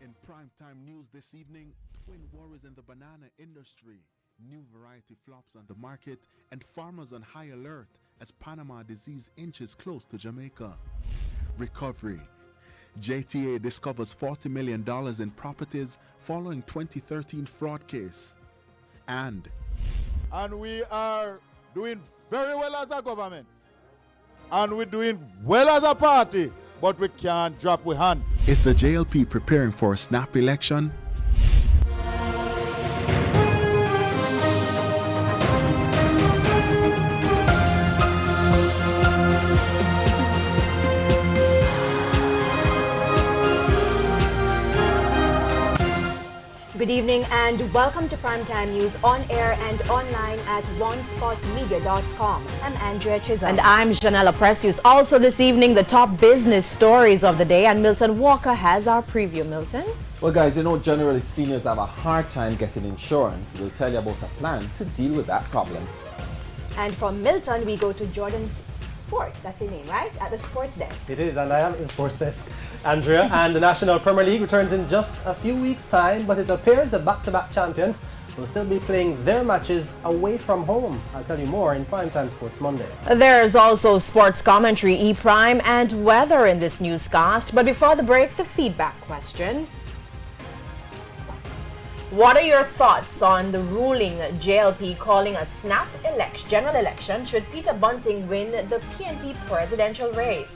In primetime news this evening, twin worries in the banana industry, new variety flops on the market, and farmers on high alert as Panama disease inches close to Jamaica. Recovery. JTA discovers $40 million in properties following 2013 fraud case. And we are doing very well as a government. And we're doing well as a party, but we can't drop our hand. is the JLP preparing for a snap election? Good evening and welcome to Primetime News on air and online at onespotmedia.com. I'm Andrea Chisholm. And I'm Janella Precious. Also this evening, the top business stories of the day, and Milton Walker has our preview. Milton? Well guys, you know generally seniors have a hard time getting insurance. We'll tell you about a plan to deal with that problem. And from Milton, we go to Jordan Sports, that's his name, right? At the sports desk. It is, and I am in sports desk, Andrea. And the National Premier League returns in just a few weeks' time, but it appears the back-to-back champions will still be playing their matches away from home. I'll tell you more in Primetime Sports Monday. There's also sports commentary, E-Prime, and weather in this newscast. But before the break, the feedback question. What are your thoughts on the ruling JLP calling a snap general election should Peter Bunting win the PNP presidential race?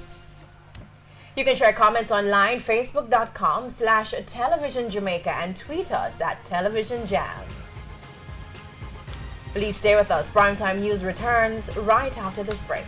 You can share comments online, facebook.com/Television Jamaica, and tweet us at Television Jam. Please stay with us. Primetime News returns right after this break.